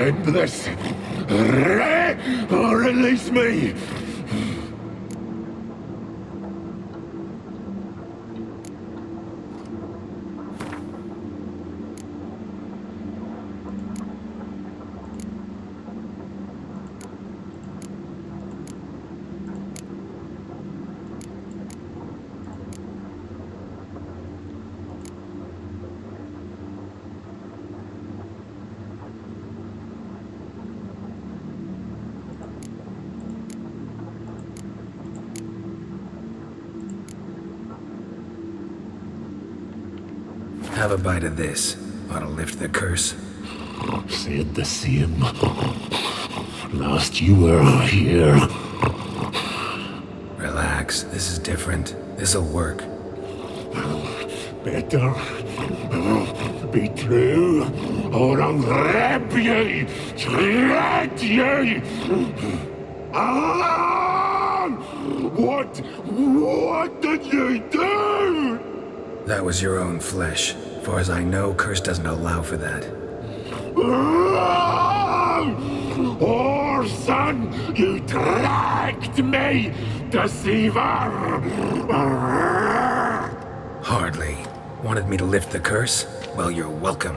End this! Or release me! Have a bite of this. Ought to lift the curse. Said the same. Last you were here. Relax, this is different. This'll work. Better be true, or unwrap ye, shred ye. Alan! What did you do? That was your own flesh. As far as I know, curse doesn't allow for that. Orson, you tracked me, deceiver! Hardly. Wanted me to lift the curse? Well, you're welcome.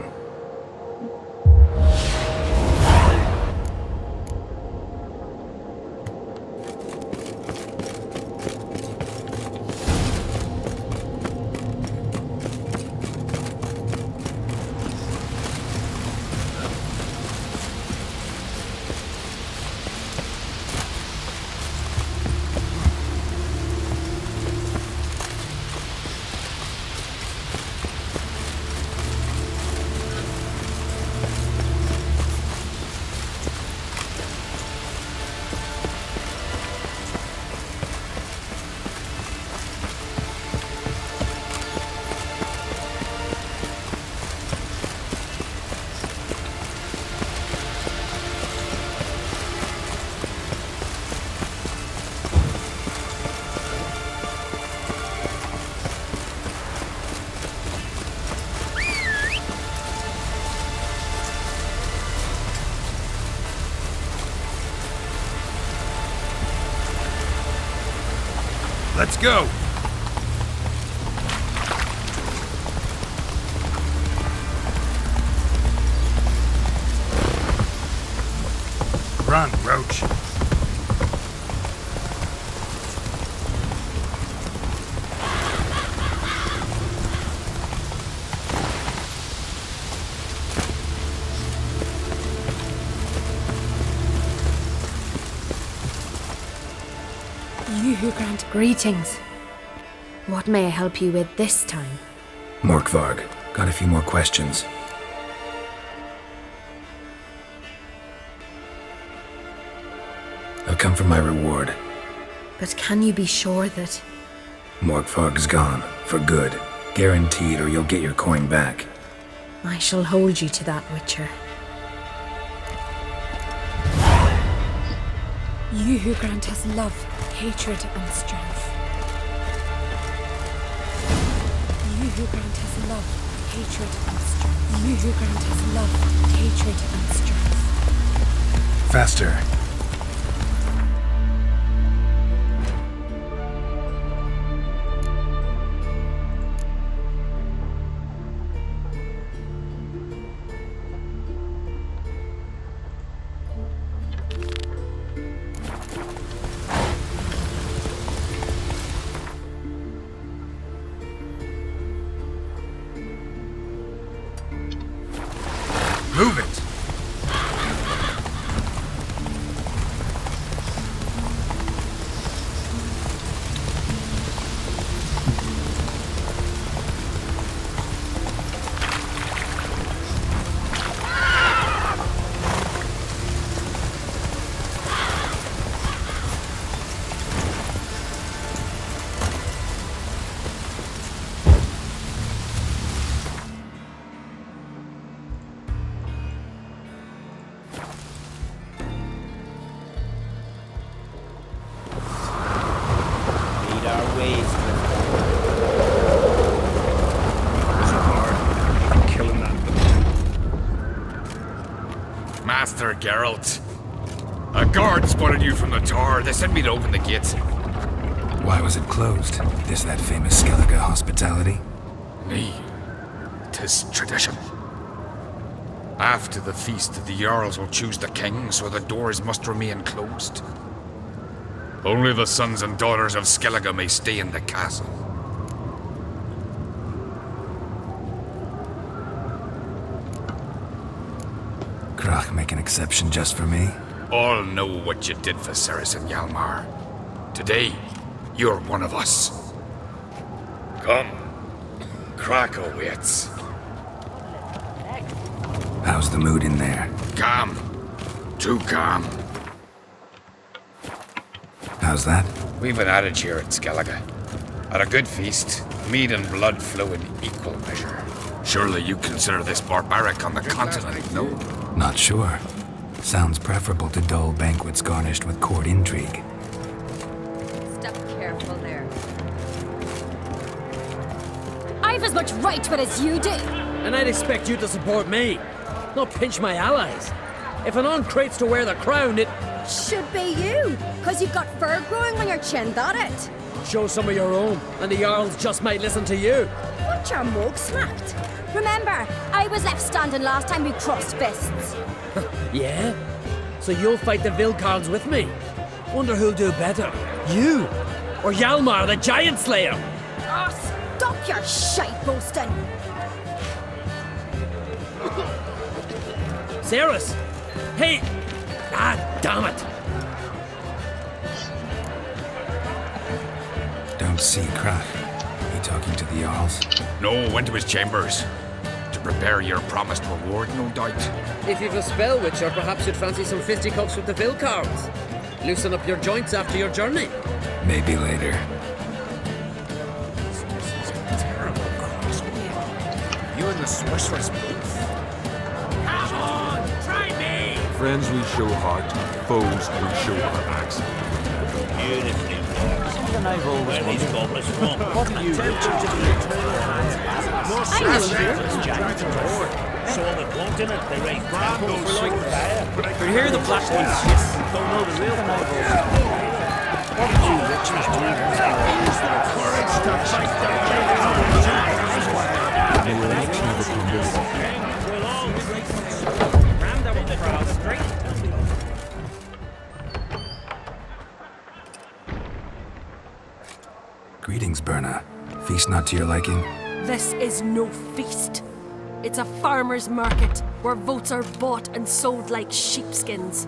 Let's go! Run, Roach. You who grant greetings. What may I help you with this time? Morkvarg, got a few more questions. I've come for my reward. But can you be sure that... Morkvarg's gone, for good. Guaranteed, or you'll get your coin back. I shall hold you to that, Witcher. You who grant us love, hatred, and strength. You who grant us love, hatred, and strength. You who grant us love, hatred, and strength. Faster. Move it! Master Geralt. A guard spotted you from the tower. They sent me to open the gates. Why was it closed? Is that famous Skellige hospitality? Nay, 'tis tradition. After the feast, the Jarls will choose the king, so the doors must remain closed. Only the sons and daughters of Skellige may stay in the castle. Krach make an exception just for me? All know what you did for Ceres and Hjalmar. Today, you're one of us. Come. Krach awaits. How's the mood in there? Calm. Too calm. How's that? We've an adage here at Skellige. At a good feast, mead and blood flow in equal measure. Surely you consider this barbaric on the continent, no? Not sure. Sounds preferable to dull banquets garnished with court intrigue. Step careful there. I've as much right to it as you do. And I'd expect you to support me, not pinch my allies. If an on-crate's to wear the crown, it... Should be you, because you've got fur growing on your chin, that it? Show some of your own, and the Jarls just might listen to you. Want your mug smacked? Remember, I was left standing last time we crossed fists. Yeah? So you'll fight the Vilcarls with me? Wonder who'll do better, you or Hjalmar, the Giant Slayer? Oh, stop your shite boasting. Ceres? Hey! Ah, damn it! Don't see Krach. He talking to the Jarls? No, went to his chambers. To prepare your promised reward, no doubt. If you've a spell witch, or perhaps you'd fancy some fisticuffs with the Vilcarls. Loosen up your joints after your journey. Maybe later. You and the sorceress both. Come on, try me! Friends we show heart, foes we show our backs. Beautifully worked. Something I've always wondered. Goblins from. What are you so on the continent, they raise temples for like fire. But here the black ones Don't know the real What did you witches do? Courage to fight the We'll all rammed up the crowd straight. Greetings, Berna. Feast not to your liking? This is no feast. It's a farmer's market where votes are bought and sold like sheepskins.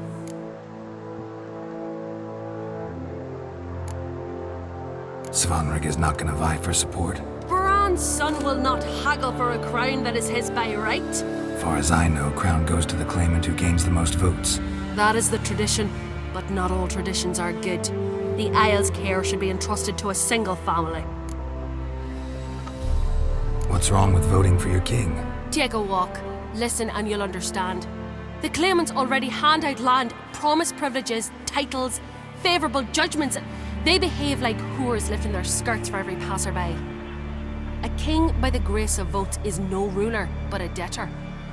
Svanrig is not gonna vie for support. Bran's son will not haggle for a crown that is his by right. Far as I know, crown goes to the claimant who gains the most votes. That is the tradition, but not all traditions are good. The Isle's care should be entrusted to a single family. What's wrong with voting for your king? Take a walk, listen and you'll understand. The claimants already hand out land, promise privileges, titles, favourable judgments. They behave like whores lifting their skirts for every passerby. A king by the grace of votes is no ruler, but a debtor.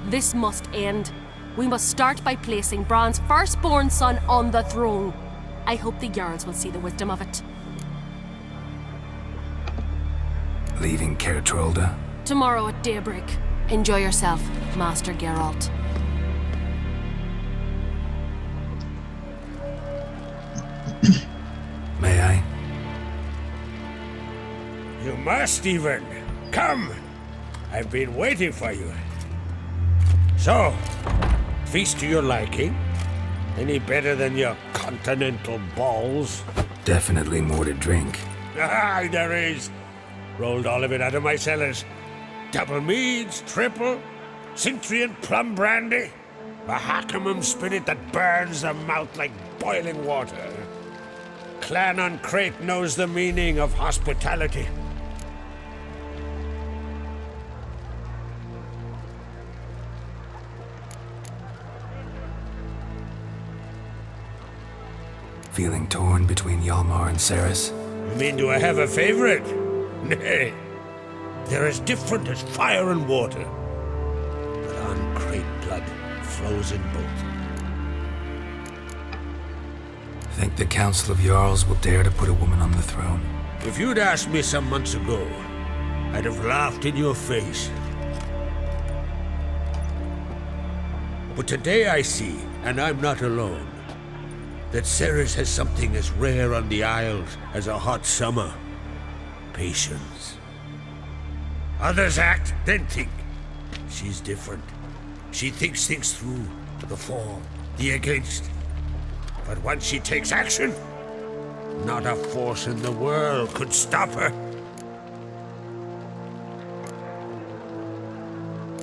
This must end. We must start by placing Bran's firstborn son on the throne. I hope the Jarls will see the wisdom of it. Leaving Caer Trolda? Tomorrow at daybreak. Enjoy yourself, Master Geralt. May I? You must even. Come! I've been waiting for you. So, feast to your liking? Any better than your continental balls? Definitely more to drink. Ah, there is. Rolled all of it out of my cellars. Double meads, triple, Cintrian plum brandy, a Hackamum spirit that burns the mouth like boiling water. Clan on Crate knows the meaning of hospitality. Feeling torn between Hjalmar and Ceres? You mean, do I have a favorite? Nay. They're as different as fire and water. But on Crate blood flows in both. Think the Council of Jarls will dare to put a woman on the throne? If you'd asked me some months ago, I'd have laughed in your face. But today I see, and I'm not alone, that Ceres has something as rare on the Isles as a hot summer. Patience. Others act, then think. She's different. She thinks things through, the for, the against. But once she takes action, not a force in the world could stop her.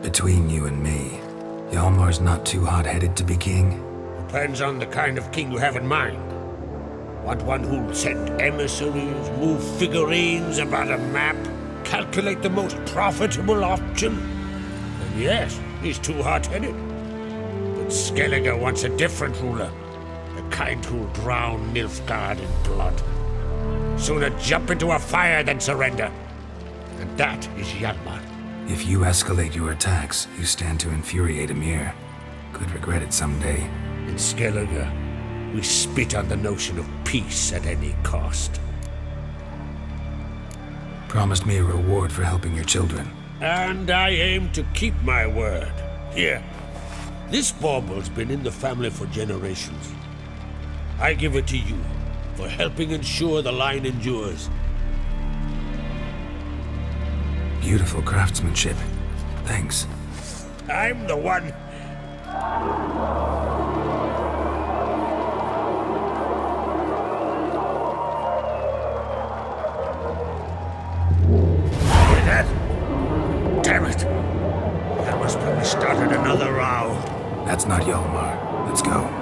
Between you and me, Hjalmar's not too hot-headed to be king. Depends on the kind of king you have in mind. Want one who'll send emissaries, move figurines about a map, calculate the most profitable option? And yes, he's too hot-headed. But Skellige wants a different ruler. The kind who'll drown Nilfgaard in blood. Sooner jump into a fire than surrender. And that is Hjalmar. If you escalate your attacks, you stand to infuriate Emir. Could regret it someday. In Skellige, we spit on the notion of peace at any cost. Promised me a reward for helping your children. And I aim to keep my word. Here, this bauble's been in the family for generations. I give it to you for helping ensure the line endures. Beautiful craftsmanship. Thanks. I'm the one. Hear that? Damn it. That must probably started another row. That's not Hjalmar. Let's go.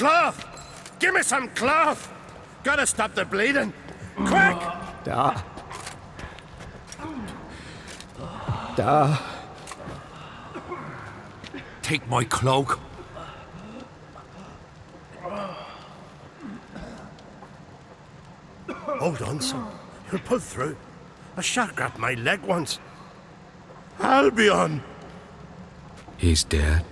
Cloth! Give me some cloth! Gotta stop the bleeding. Quick! Da. Take my cloak. Hold on, son. You'll pull through. A shark grabbed my leg once. Albion! He's dead.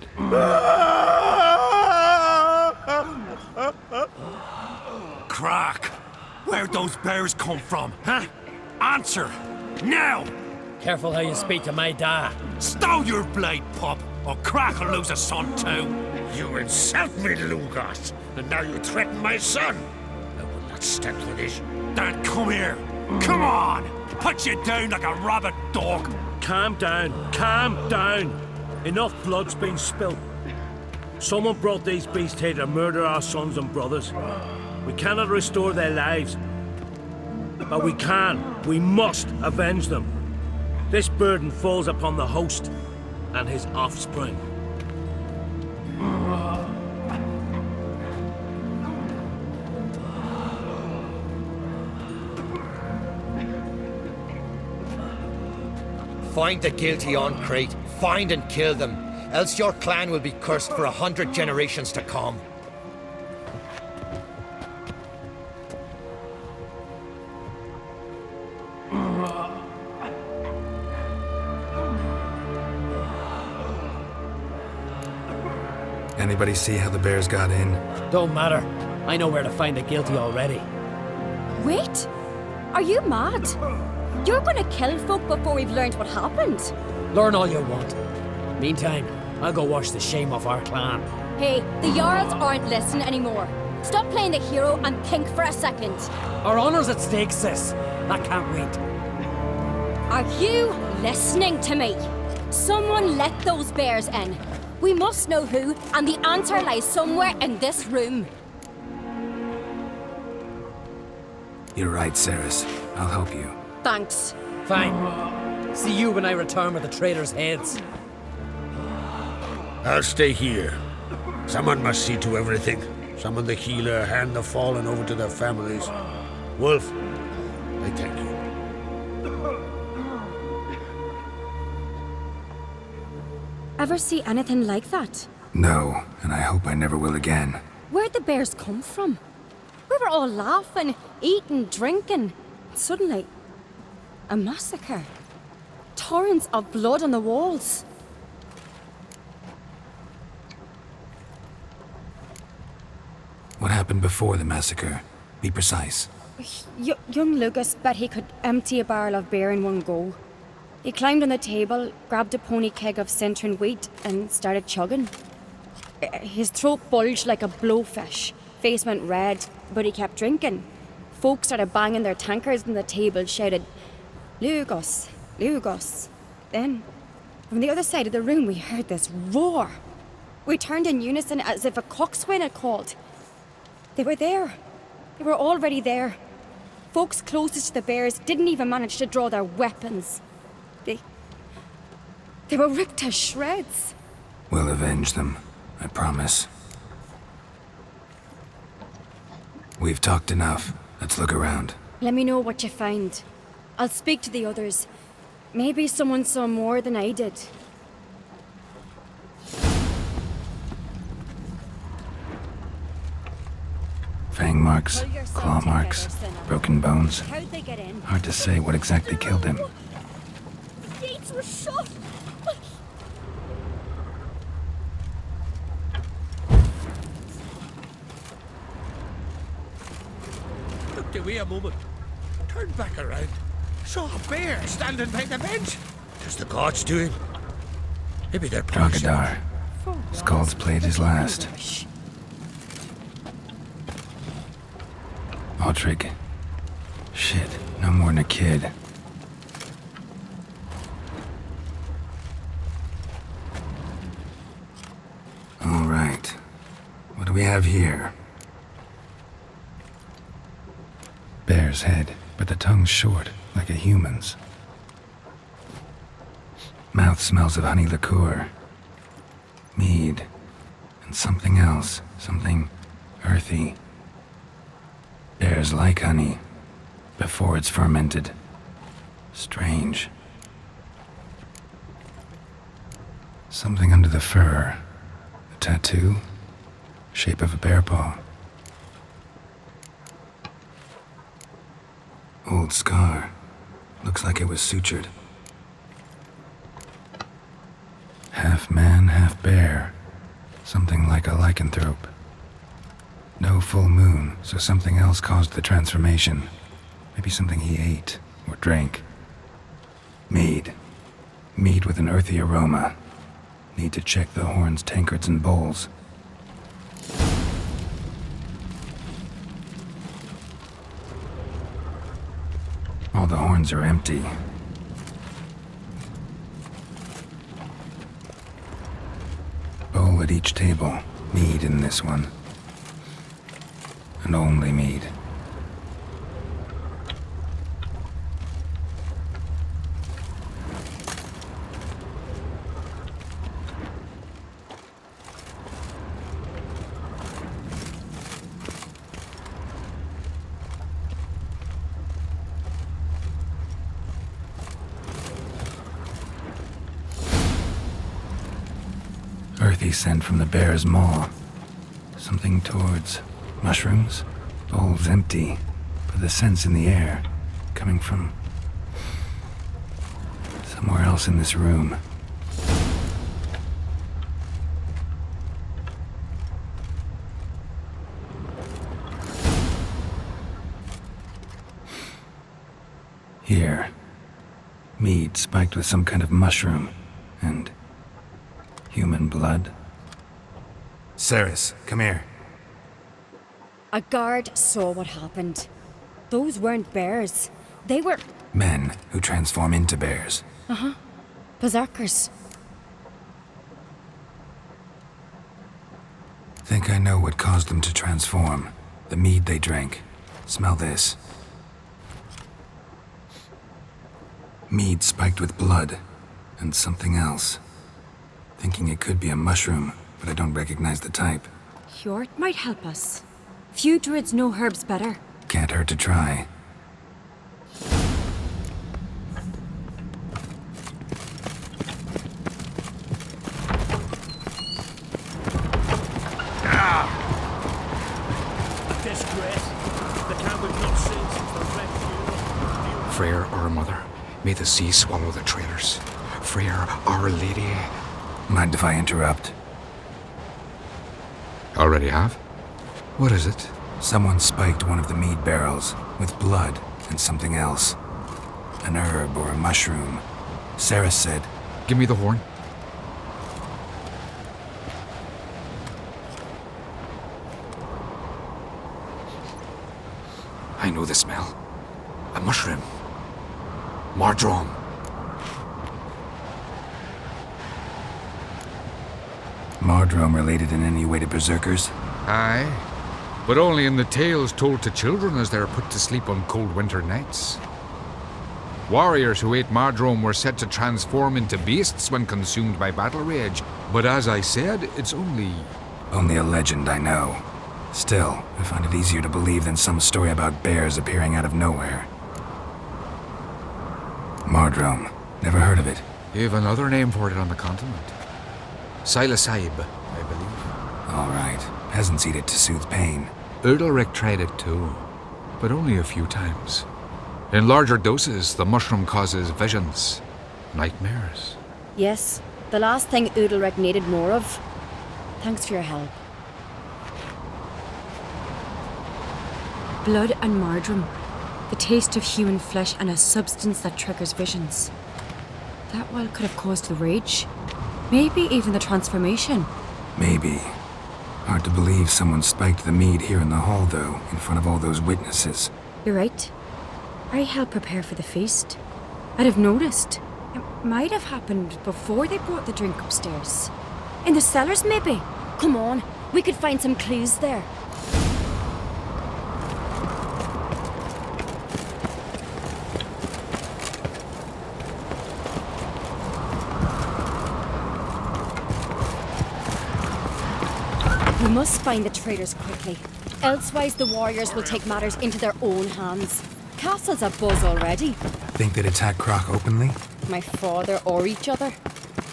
Crack! Where'd those bears come from, huh? Answer! Now! Careful how you speak to my da. Stow your blade, pup, or Crack will lose a son too. You insult me, Lugas, and now you threaten my son. I will not stand for this. Dan, come here. Come on! Put you down like a rabid dog. Calm down. Calm down. Enough blood's been spilt. Someone brought these beasts here to murder our sons and brothers. We cannot restore their lives. But we must avenge them. This burden falls upon the host and his offspring. Find the guilty on Crete. Find and kill them. Else your clan will be cursed for 100 generations to come. Anybody see how the bears got in? Don't matter. I know where to find the guilty already. Wait! Are you mad? You're gonna kill folk before we've learned what happened. Learn all you want. Meantime, I'll go wash the shame off our clan. Hey, the Jarls aren't listening anymore. Stop playing the hero and think for a second. Our honor's at stake, sis. I can't wait. Are you listening to me? Someone let those bears in. We must know who, and the answer lies somewhere in this room. You're right, Ceres. I'll help you. Thanks. Fine. See you when I return with the traitors' heads. I'll stay here. Someone must see to everything. Summon the healer, hand the fallen over to their families. Wolf, I thank you. Ever see anything like that? No, and I hope I never will again. Where'd the bears come from? We were all laughing, eating, drinking. Suddenly, a massacre. Torrents of blood on the walls. What happened before the massacre? Be precise. Young Lucas bet he could empty a barrel of beer in one go. He climbed on the table, grabbed a pony keg of Cintern wheat, and started chugging. His throat bulged like a blowfish. Face went red, but he kept drinking. Folk started banging their tankards on the table, shouted, "Lugos, Lugos." Then, from the other side of the room, we heard this roar. We turned in unison as if a coxswain had called. They were there. They were already there. Folks closest to the bears didn't even manage to draw their weapons. They were ripped to shreds. We'll avenge them, I promise. We've talked enough. Let's look around. Let me know what you find. I'll speak to the others. Maybe someone saw more than I did. Fang marks, claw marks, broken bones. How'd they get in? Hard to say what exactly killed him. The gates were shut. Looked away a moment, turned back around, saw a bear standing by the bench. Just the gods doing. Maybe they're punishing. Dragadar. Skull's played his last. Aldrich. Shit, no more than a kid. All right. What do we have here? Bear's head, but the tongue's short, like a human's. Mouth smells of honey liqueur. Mead. And something else. Something earthy. Bears like honey, before it's fermented. Strange. Something under the fur. A tattoo? Shape of a bear paw. Old scar. Looks like it was sutured. Half man, half bear. Something like a lycanthrope. No full moon, so something else caused the transformation. Maybe something he ate or drank. Mead. Mead with an earthy aroma. Need to check the horns, tankards, and bowls. All the horns are empty. Bowl at each table. Mead in this one. And only mead. Earthy scent from the bear's maw. Something towards mushrooms? Bowl's empty, but the scent's in the air, coming from somewhere else in this room. Here. Mead spiked with some kind of mushroom. And human blood. Ceres, come here. A guard saw what happened. Those weren't bears. They were... Men who transform into bears. berserkers. Think I know what caused them to transform. The mead they drank. Smell this. Mead spiked with blood. And something else. Thinking it could be a mushroom, but I don't recognize the type. Hjort might help us. Few druids know herbs better. Can't hurt to try. A disgrace. The camp we've not seen since the Red Funeral. Freyr, our mother, may the sea swallow the traitors. Freyr, our lady. Mind if I interrupt? Already have? What is it? Someone spiked one of the mead barrels with blood and something else. An herb or a mushroom. Sarah said, Give me the horn. I know the smell. A mushroom. Mardrome. Mardrome related in any way to berserkers? Aye, but only in the tales told to children as they're put to sleep on cold winter nights. Warriors who ate Mardrome were said to transform into beasts when consumed by battle rage, but as I said, it's only a legend, I know. Still, I find it easier to believe than some story about bears appearing out of nowhere. Mardrome. Never heard of it. You have another name for it on the continent. Silasaib, I believe. All right. Peasants eat it to soothe pain. Udalric tried it too, but only a few times. In larger doses, the mushroom causes visions, nightmares. Yes, the last thing Udalric needed more of. Thanks for your help. Blood and Mardrome. The taste of human flesh and a substance that triggers visions. That well could have caused the rage. Maybe even the transformation. Maybe. Hard to believe someone spiked the mead here in the hall, though, in front of all those witnesses. You're right. I helped prepare for the feast. I'd have noticed. It might have happened before they brought the drink upstairs. In the cellars, maybe. Come on, we could find some clues there. We must find the traitors quickly. Elsewise, the warriors will take matters into their own hands. Castle's abuzz already. Think they'd attack Croc openly? My father or each other.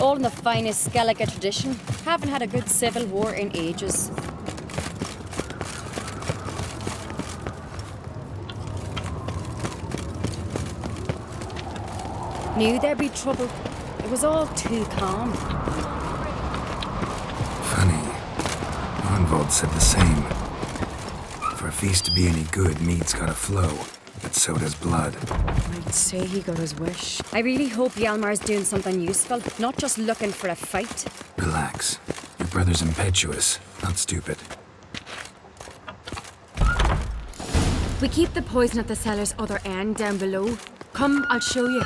All in the finest Skellige tradition. Haven't had a good civil war in ages. Knew there'd be trouble. It was all too calm. Funny. Arnvold said the same. For a feast to be any good, mead's gotta flow, but so does blood. I'd say he got his wish. I really hope Hjalmar's doing something useful, not just looking for a fight. Relax. Your brother's impetuous, not stupid. We keep the poison at the cellar's other end down below. Come, I'll show you.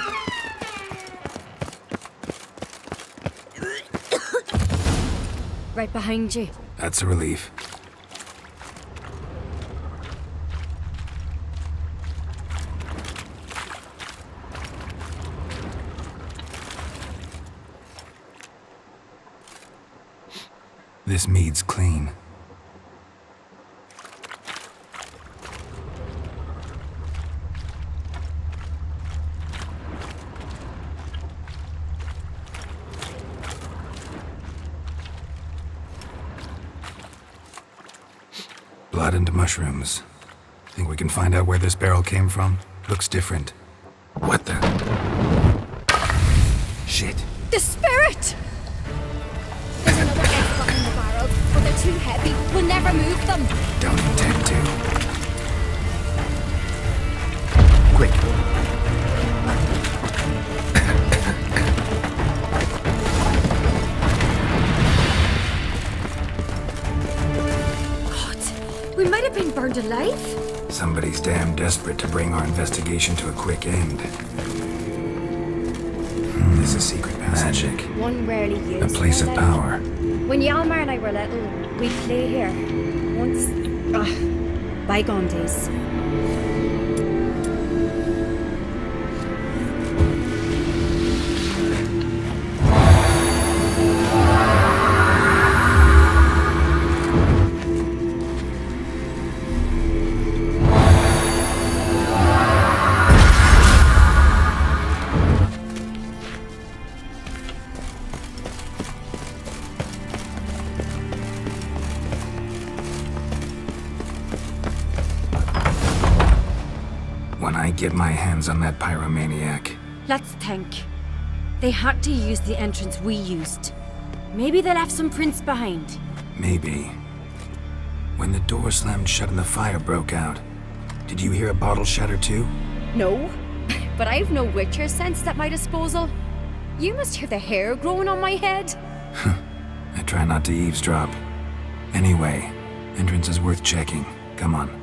Right behind you. That's a relief. This mead's clean. Blood and mushrooms. Think we can find out where this barrel came from? Looks different. What the? Shit. The spirit! There's another egg behind the barrel, but they're too heavy. We'll never move them. Don't intend to. Quick. We might have been burned alive. Somebody's damn desperate to bring our investigation to a quick end. This is secret passage. Magic. One rarely A used. place of power. When Yalmar and I were little, we'd play here. Once. Bygone days. When I get my hands on that pyromaniac. Let's think. They had to use the entrance we used. Maybe they left some prints behind. Maybe. When the door slammed shut and the fire broke out, did you hear a bottle shatter too? No, but I've no Witcher sense at my disposal. You must hear the hair growing on my head. I try not to eavesdrop. Anyway, entrance is worth checking. Come on.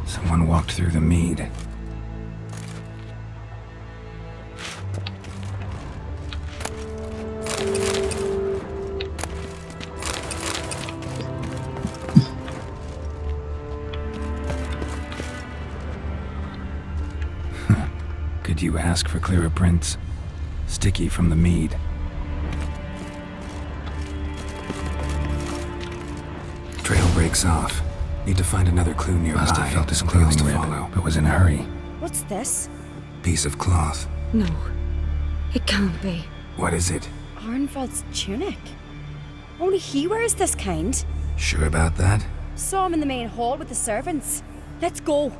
Someone walked through the mead. Could you ask for clearer prints? Sticky from the mead. Trail breaks off. Need to find another clue nearby. Must have felt his clothing to follow, but was in a hurry. What's this? Piece of cloth. No, it can't be. What is it? Arnvald's tunic. Only he wears this kind. Sure about that? Saw him in the main hall with the servants. Let's go.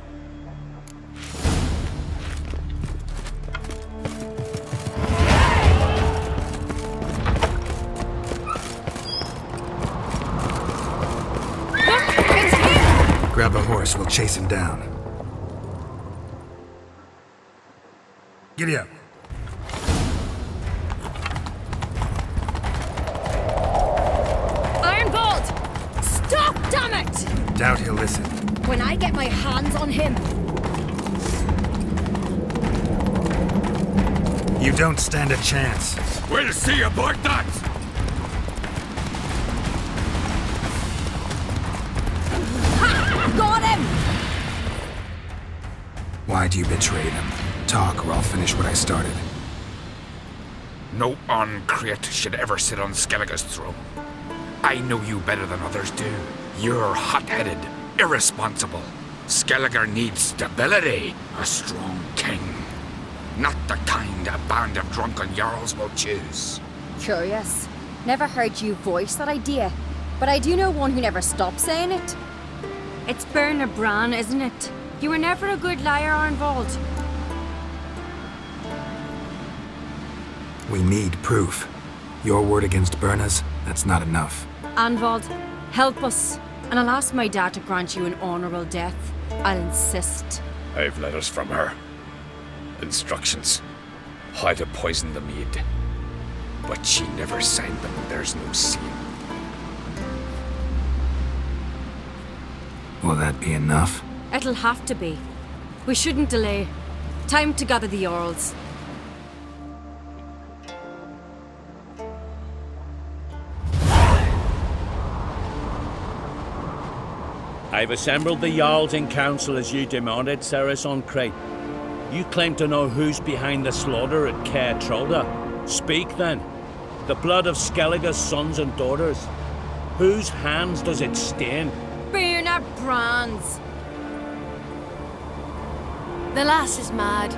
Grab a horse, we'll chase him down. Giddy up. Ironbolt! Stop, damn it! Doubt he'll listen. When I get my hands on him. You don't stand a chance. We'll see about that! Got him! Why do you betray them? Talk, or I'll finish what I started. No Crate should ever sit on Skellige's throne. I know you better than others do. You're hot-headed, irresponsible. Skellige needs stability, a strong king. Not the kind a band of drunken jarls will choose. Curious. Never heard you voice that idea, but I do know one who never stops saying it. It's Bernard Bran, isn't it? You were never a good liar, Arnvald. We need proof. Your word against Berna's, that's not enough. Arnvald, help us, and I'll ask my dad to grant you an honourable death. I'll insist. I've letters from her. Instructions. How to poison the mead. But she never signed them, there's no seal. Will that be enough? It'll have to be. We shouldn't delay. Time to gather the Jarls. I've assembled the Jarls in council as you demanded, Ceres on Crate. You claim to know who's behind the slaughter at Caer Trolda. Speak then. The blood of Skellige's sons and daughters. Whose hands does it stain? Bernard Bran's. The lass is mad.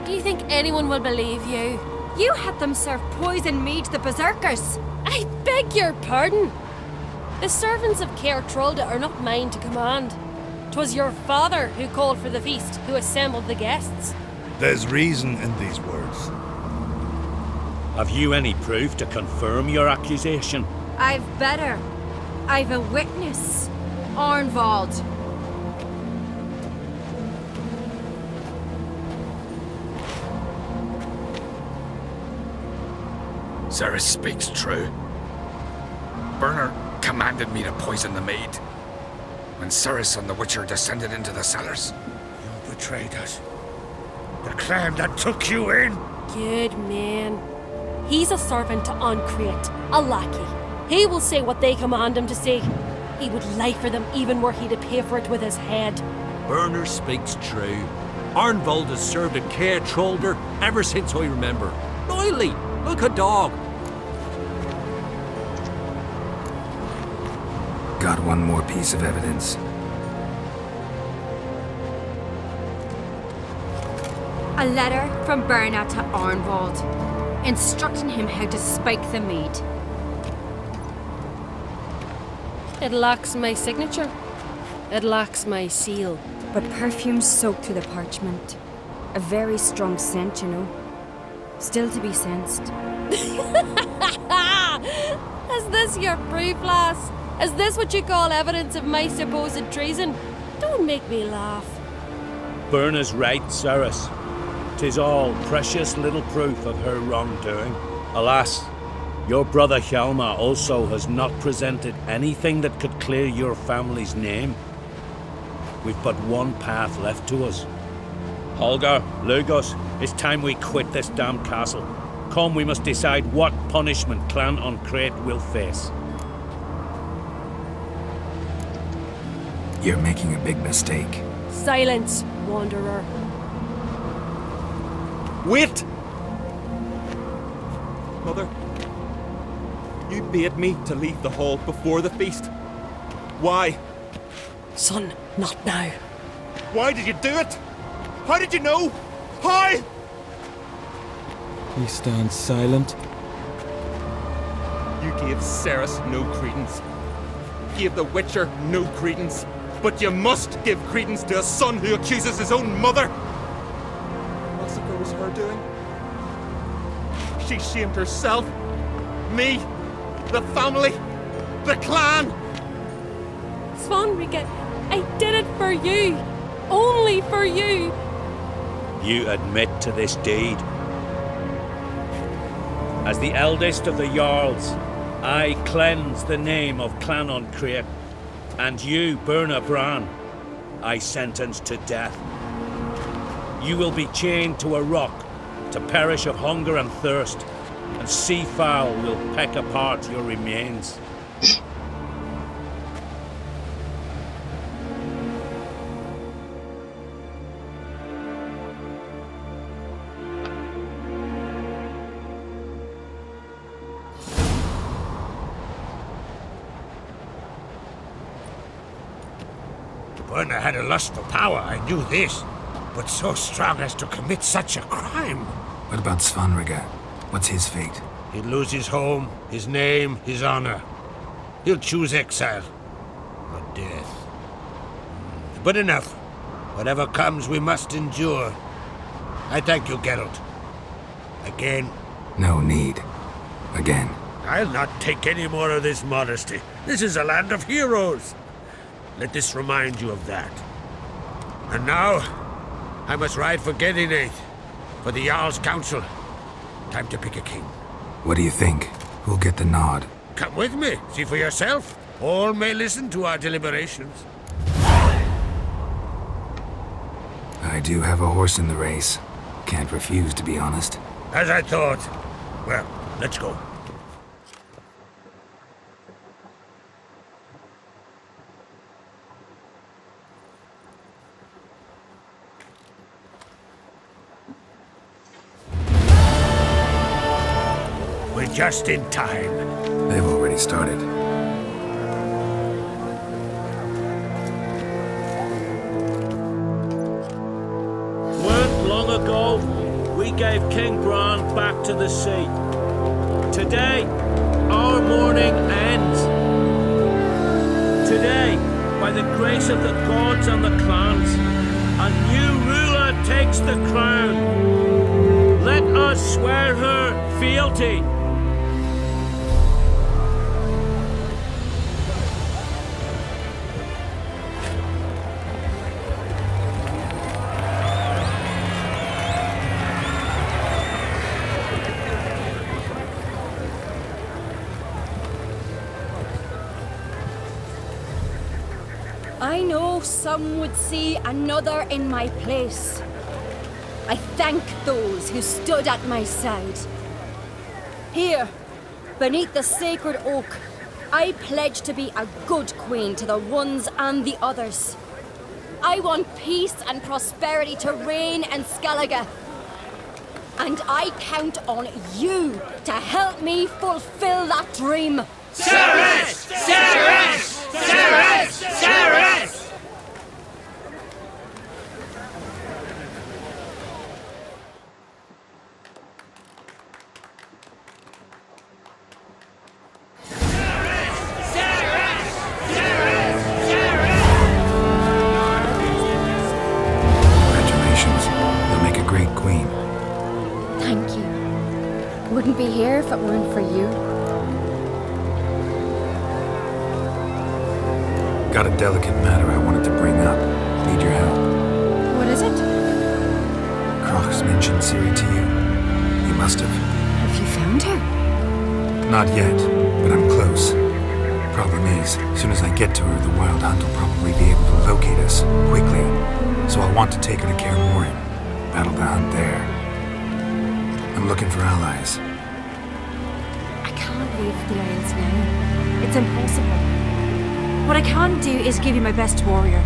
Do you think anyone will believe you? You had them serve poison mead to the berserkers. I beg your pardon. The servants of Caer Trolda are not mine to command. 'Twas your father who called for the feast, who assembled the guests. There's reason in these words. Have you any proof to confirm your accusation? I've better. I've a witness. Arnvald. Cerys speaks true. Bernard commanded me to poison the maid. When Cerys and the Witcher descended into the cellars. You betrayed us. The clan that took you in. Good man. He's a servant to Ancreate, a lackey. He will say what they command him to say. He would lie for them even were he to pay for it with his head. Bernard speaks true. Arnvald has served at Caer Trolder ever since I remember. Loyally, like a dog. Got one more piece of evidence. A letter from Berna to Arnvald, instructing him how to spike the mead. It lacks my signature. It lacks my seal. But perfume soaked through the parchment. A very strong scent, you know. Still to be sensed. Is this your proof, lass? Is this what you call evidence of my supposed treason? Don't make me laugh. Berna's right, Cerys. 'Tis all precious little proof of her wrongdoing. Alas, your brother Hjalmar also has not presented anything that could clear your family's name. We've but one path left to us. Holger, Lugos, it's time we quit this damn castle. Come, we must decide what punishment Clan Ancreate will face. You're making a big mistake. Silence, wanderer. Wait! Mother, you bade me to leave the hall before the feast. Why? Son, not now. Why did you do it? How did you know? How? He stands silent. You gave Cerys no credence. Gave the Witcher no credence. But you must give credence to a son who accuses his own mother. Massacre was her doing. She shamed herself, me, the family, the clan. Svanrika, I did it for you. Only for you. You admit to this deed. As the eldest of the Jarls, I cleanse the name of Clan Ancreate, and you, Berna Bran, I sentence to death. You will be chained to a rock to perish of hunger and thirst, and sea fowl will peck apart your remains. Berna had a lust for power, I knew this. But so strong as to commit such a crime. What about Svanrika? What's his fate? He'll lose his home, his name, his honor. He'll choose exile. Or death. But enough. Whatever comes, we must endure. I thank you, Geralt. Again. No need. Again. I'll not take any more of this modesty. This is a land of heroes. Let this remind you of that. And now, I must ride for Gedinaith, for the Jarl's Council. Time to pick a king. What do you think? Who'll get the nod? Come with me, see for yourself. All may listen to our deliberations. I do have a horse in the race. Can't refuse, to be honest. As I thought. Well, let's go. We're just in time. They've already started. Weren't long ago, we gave King Bran back to the sea. Today, our mourning ends. peace of the gods and the clans. A new ruler takes the crown. Let us swear her fealty. I know some would see another in my place. I thank those who stood at my side. Here, beneath the sacred oak, I pledge to be a good queen to the ones and the others. I want peace and prosperity to reign in Skellige. And I count on you to help me fulfill that dream. Ceres! Ceres! Ceres! Ceres! Congratulations. You'll make a great queen. Thank you. Wouldn't be here if it weren't for you. Got a delicate matter I wanted to bring up. Need your help. What is it? Croc's mentioned Ciri to you? You must have. Have you found her? Not yet, but I'm close. Problem is, as soon as I get to her, the Wild Hunt will probably be able to locate us quickly. So I'll want to take her to Kaer Morhen. Battle the hunt there. I'm looking for allies. I can't leave the Isles now. It's impossible. What I can do is give you my best warrior,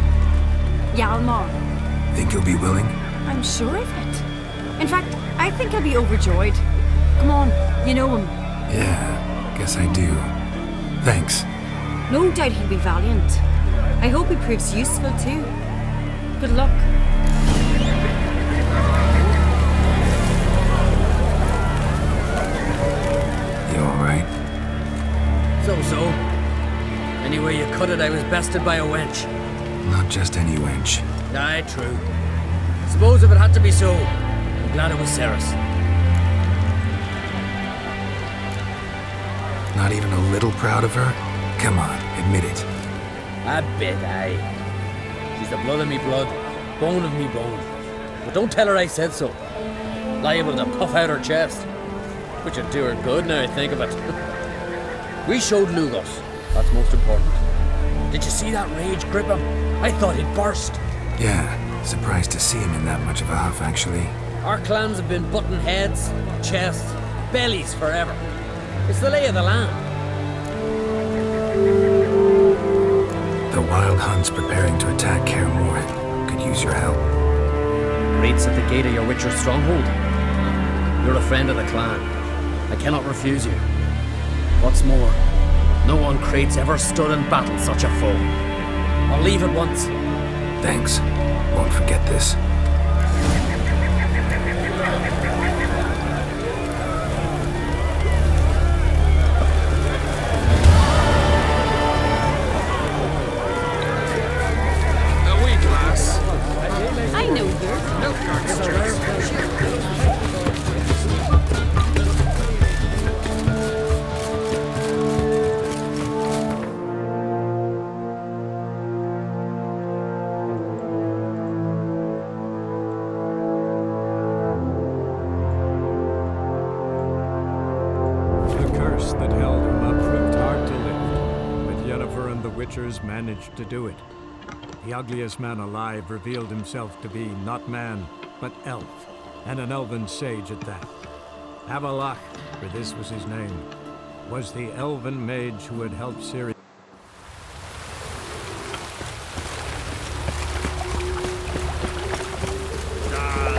Hjalmar. Think you'll be willing? I'm sure of it. In fact, I think I'll be overjoyed. Come on, you know him. Yeah, guess I do. Thanks. No doubt he'll be valiant. I hope he proves useful too. Good luck. You alright? So. Any way you cut it, I was bested by a wench. Not just any wench. Aye, true. Suppose if it had to be so, I'm glad it was Ceres. Not even a little proud of her? Come on, admit it. A bit, aye. She's the blood of me blood, bone of me bone. But don't tell her I said so. Liable to puff out her chest. Which would do her good now I think of it. We showed Lugos. That's most important. Did you see that rage grip him? I thought he'd burst. Yeah, surprised to see him in that much of a huff, actually. Our clans have been butting heads, chests, bellies forever. It's the lay of the land. The Wild Hunt's preparing to attack Kaer Morhen. Could use your help. Raid's at the gate of your Witcher stronghold. You're a friend of the clan. I cannot refuse you. What's more, no one Crate's ever stood in battle such a foe. I'll leave at once. Thanks. Won't forget this. A wee glass. I know you. No cartridges. That held him up proved hard to lift, but Yennefer and the Witchers managed to do it. The ugliest man alive revealed himself to be not man, but elf, and an elven sage at that. Avalach, for this was his name, was the elven mage who had helped Ciri.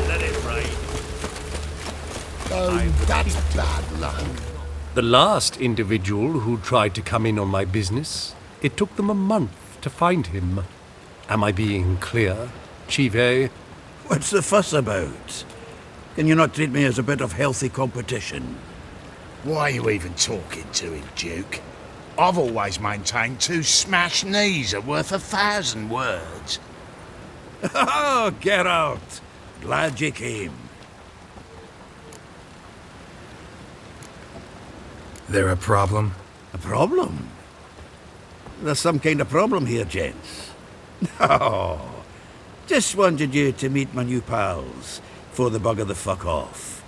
Let it rain. Oh, that's bad luck. The last individual who tried to come in on my business, it took them a month to find him. Am I being clear, Chive? What's the fuss about? Can you not treat me as a bit of healthy competition? Why are you even talking to him, Duke? I've always maintained 2 smashed knees are worth 1,000 words. Oh, Geralt! Glad you came. There a problem? A problem? There's some kind of problem here, gents. Oh, just wanted you to meet my new pals before they bugger the fuck off.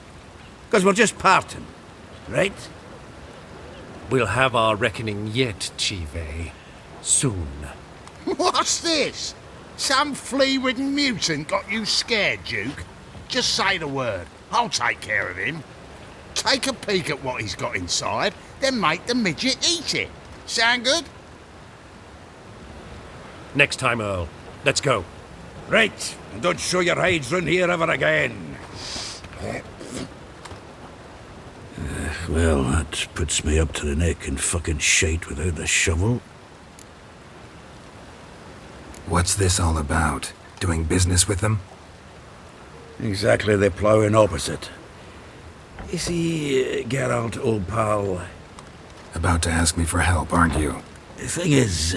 'Cause we're just parting, right? We'll have our reckoning yet, Chive. Soon. What's this? Some flea-ridden mutant got you scared, Duke? Just say the word. I'll take care of him. Take a peek at what he's got inside, then make the midget eat it. Sound good? Next time, Earl. Let's go. Right, and don't show your hides round here ever again. Well, that puts me up to the neck in fucking shite without the shovel. What's this all about? Doing business with them? Exactly the ploughing opposite. You see, Geralt, old pal... About to ask me for help, aren't you? The thing is,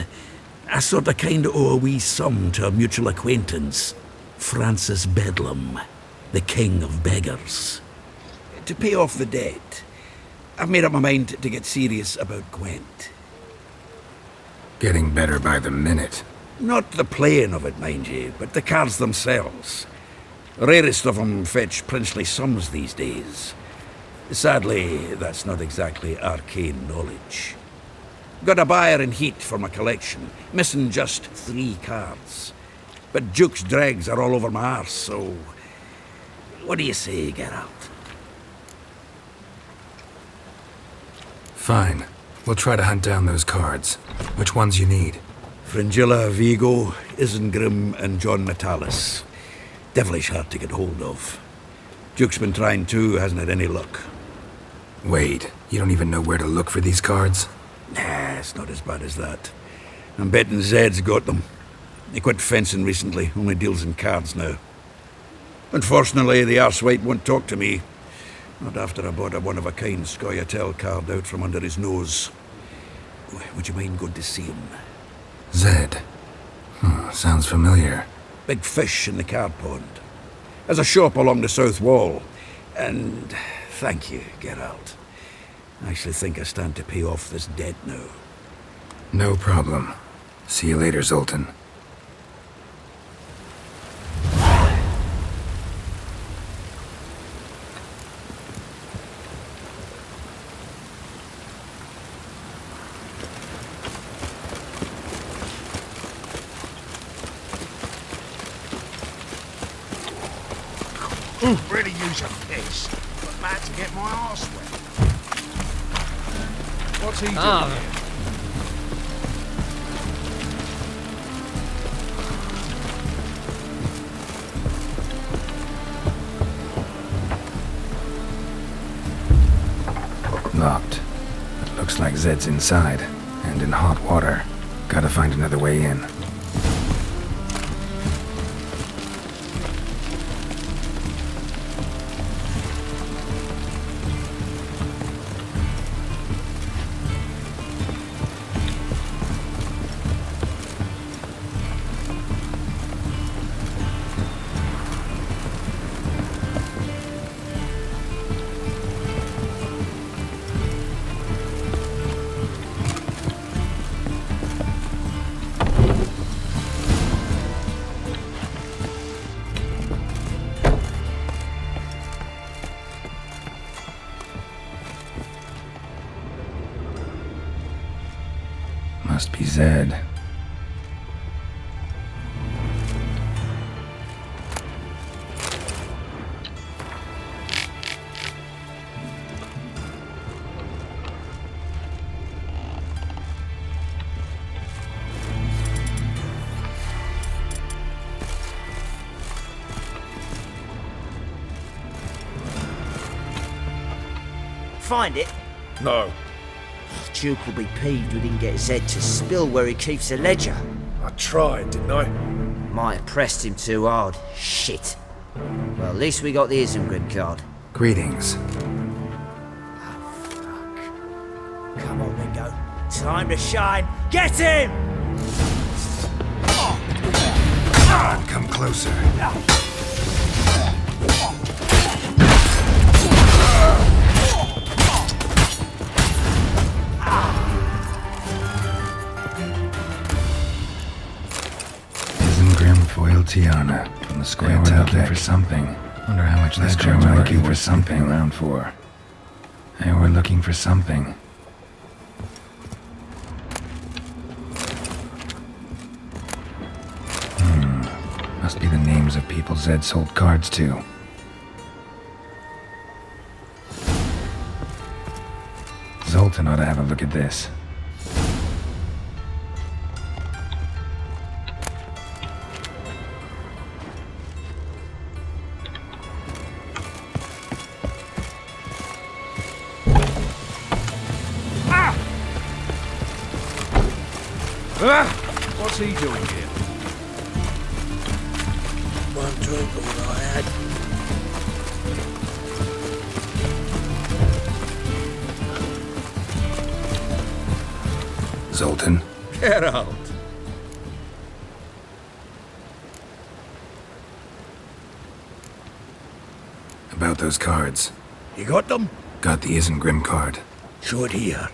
I sort of kind of owe a wee sum to a mutual acquaintance, Francis Bedlam, the king of beggars. To pay off the debt, I've made up my mind to get serious about Gwent. Getting better by the minute. Not the playing of it, mind you, but the cards themselves. Rarest of them fetch princely sums these days. Sadly, that's not exactly arcane knowledge. Got a buyer in heat for my collection, missing just 3 cards. But Duke's dregs are all over my arse, so... What do you say, Geralt? Fine. We'll try to hunt down those cards. Which ones you need? Fringilla, Vigo, Isengrim, and John Metalis. Devilish hard to get hold of. Duke's been trying too, hasn't had any luck. Wait, you don't even know where to look for these cards? Nah, it's not as bad as that. I'm betting Zed's got them. He quit fencing recently, only deals in cards now. Unfortunately, the arsewite won't talk to me. Not after I bought a one-of-a-kind Scoia'tael card out from under his nose. Would you mind going to see him? Zed. Sounds familiar. Big fish in the card pond. There's a shop along the south wall. And thank you, Geralt. I actually think I stand to pay off this debt now. No problem. See you later, Zoltan. Really use a piss. I'm about to get my arse wet. What's he doing here? Locked. It looks like Zed's inside, and in hot water. Gotta find another way in. Must be Zed. Find it? No. Duke will be peeved we didn't get Zed to spill where he keeps the ledger. I tried, didn't I? Might have pressed him too hard. Shit. Well, at least we got the Isengrim card. Greetings. Come on then, go. Time to shine. Get him! Come closer. Isengrim foil Tiana from the square. We're looking for something. Wonder how much this cards are looking for something around for. Hey, we're looking for something. Must be the names of people Zed sold cards to. Zoltan ought to have a look at this. What's he doing here? One drink all I had. Zoltan? Get out. About those cards. You got them? Got the Isengrim card. Show it here.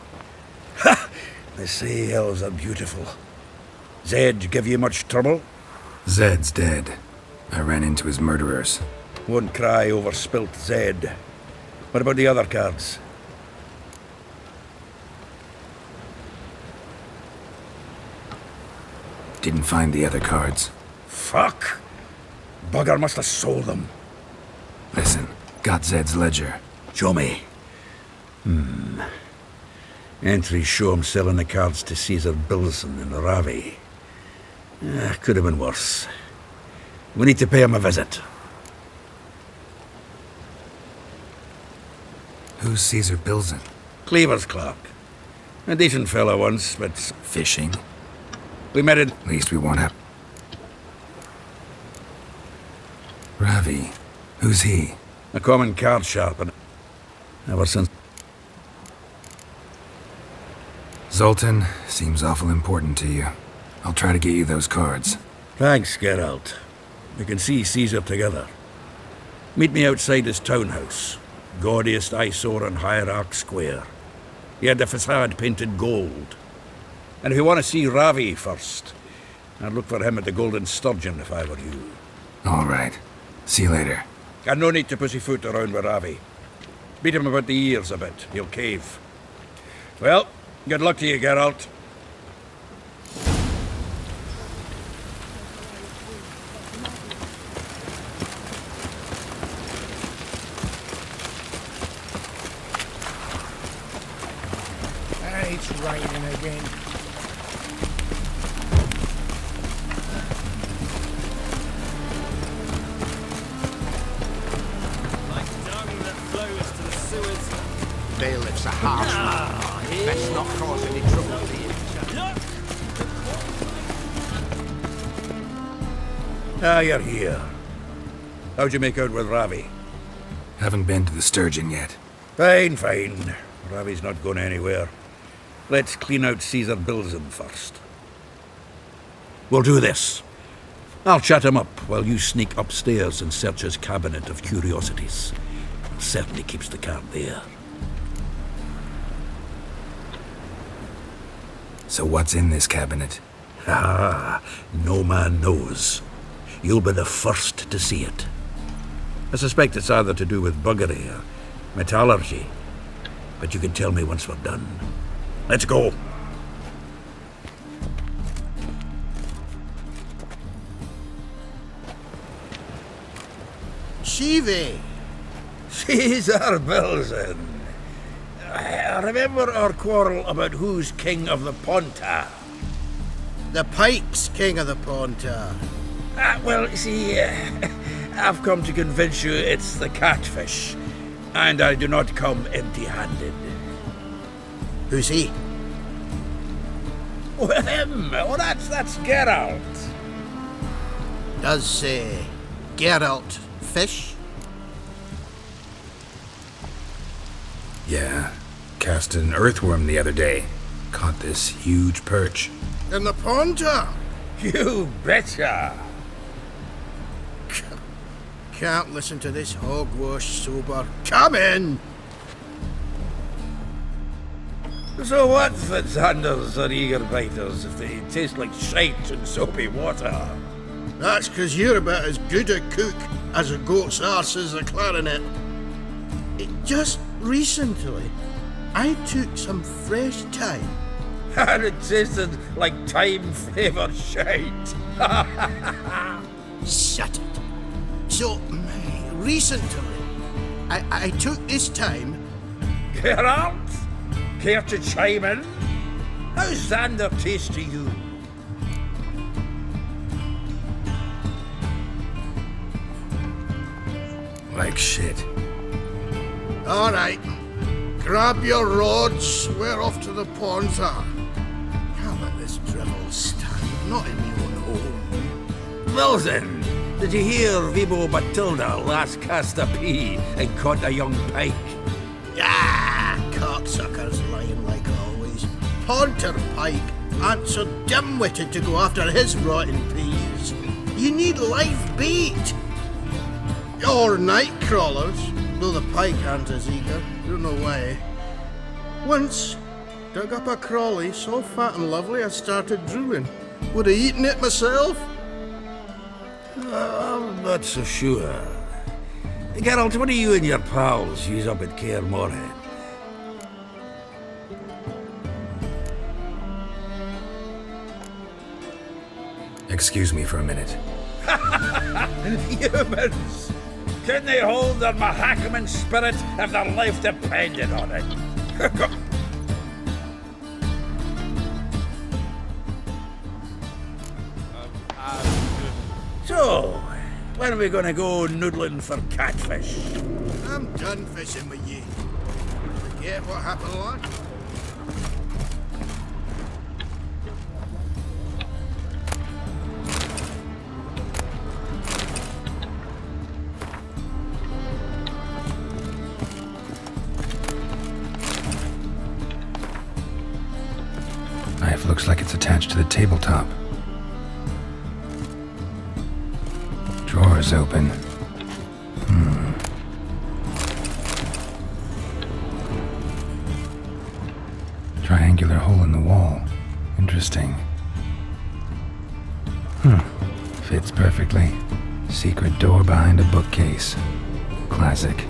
Ha! They say elves are beautiful. Zed give you much trouble? Zed's dead. I ran into his murderers. Won't cry over spilt Zed. What about the other cards? Didn't find the other cards. Fuck! Bugger must have sold them. Listen, got Zed's ledger. Show me. Entries show him selling the cards to Caesar Bilson in Ravi. Could have been worse. We need to pay him a visit. Who's Caesar Bilson? Cleaver's clerk. A decent fellow once, but... Fishing? We met in... At least we won't have... Ravi. Who's he? A common card sharpener. Ever since... Zoltan, seems awful important to you. I'll try to get you those cards. Thanks, Geralt. We can see Caesar together. Meet me outside his townhouse. Gaudiest eyesore on Hierarch Square. He had the facade painted gold. And if you want to see Ravi first, I'd look for him at the Golden Sturgeon if I were you. All right. See you later. And no need to pussyfoot around with Ravi. Beat him about the ears a bit. He'll cave. Well, good luck to you, Geralt. It's raining again. Like dung that flows to the sewers. Bailiff's a harsh man. Best not cause any trouble here. Ah, you're here. How'd you make out with Ravi? Haven't been to the Sturgeon yet. Fine, fine. Ravi's not going anywhere. Let's clean out Caesar Bilson first. We'll do this. I'll chat him up while you sneak upstairs and search his cabinet of curiosities. Certainly keeps the card there. So what's in this cabinet? Ah, no man knows. You'll be the first to see it. I suspect it's either to do with buggery or metallurgy. But you can tell me once we're done. Let's go. Chivi! Caesar Bilson. Remember our quarrel about who's king of the Ponta? The Pike's king of the Ponta. Well, see, I've come to convince you it's the catfish. And I do not come empty-handed. Who's he? Well, him. Oh, that's Geralt. Does Geralt fish? Yeah. Cast an earthworm the other day. caught this huge perch. In the pond, You betcha! Can't listen to this hogwash sober. Come in! So what, Fitzhanders or eager biters, if they taste like shite and soapy water? That's 'cause you're about as good a cook as a goat's arse is a clarinet. Just recently, I took some fresh thyme. And it tasted like thyme-flavoured shite. Shut it. So, recently, I took this thyme. Geralt? Care to chime in? How's Xander taste to you? Like shit. All right. Grab your rods. We're off to the pond, sir. Can't let this drivel stand. Not in my own home. Well then, did you hear Vibo Matilda last cast a pea and caught a young pike? Ah, cocksuckers lying like always. Ponter Pike ain't so dim-witted to go after his rotten peas. You need live bait. Or night crawlers, though the pike aren't as eager. Don't know why. Once, dug up a crawly so fat and lovely I started drooling. Would have eaten it myself. I'm not so sure. Geralt, what do you and your pals use up at Kaer Morhen? Excuse me for a minute. Humans! Couldn't they hold their Mahakaman spirit if their life depended on it? So, when are we gonna go noodling for catfish? I'm done fishing with you. Forget what happened last. Knife looks like it's attached to the tabletop. Drawer's open. Triangular hole in the wall. Interesting. Fits perfectly. Secret door behind a bookcase. Classic.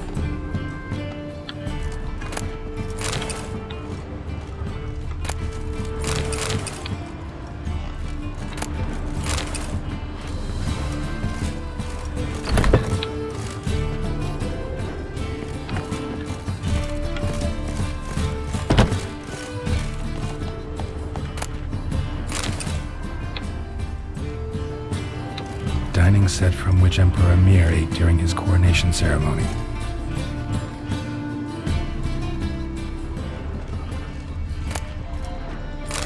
Dining set from which Emperor Mir ate during his coronation ceremony.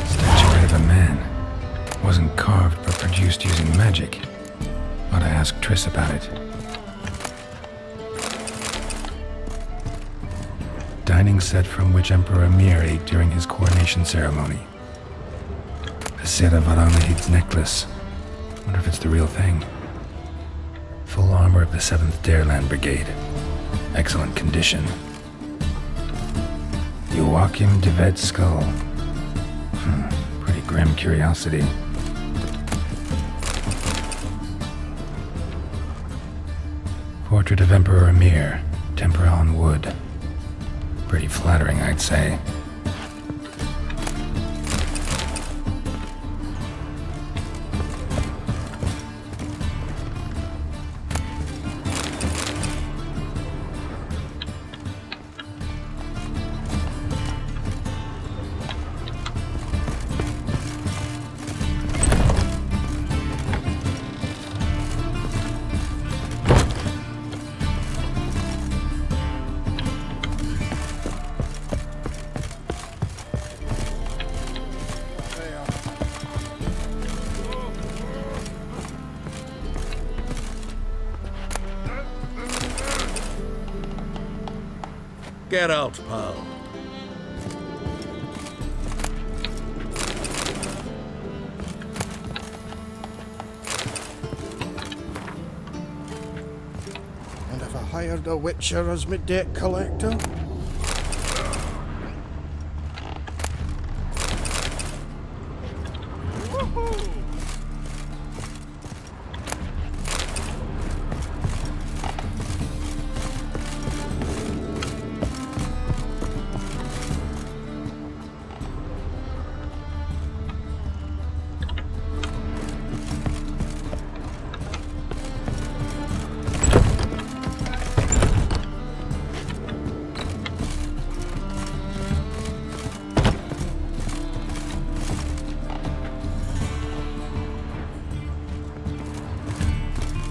Statuette of a man. Wasn't carved but produced using magic. Ought to ask Triss about it. Dining set from which Emperor Mir ate during his coronation ceremony. A Sera Varanahid's necklace. Wonder if it's the real thing. Full armor of the 7th Dareland Brigade. Excellent condition. Joachim de Ved's skull. Pretty grim curiosity. Portrait of Emperor Mir. Tempera on wood. Pretty flattering, I'd say. Get out, pal. hired a witcher as my debt collector.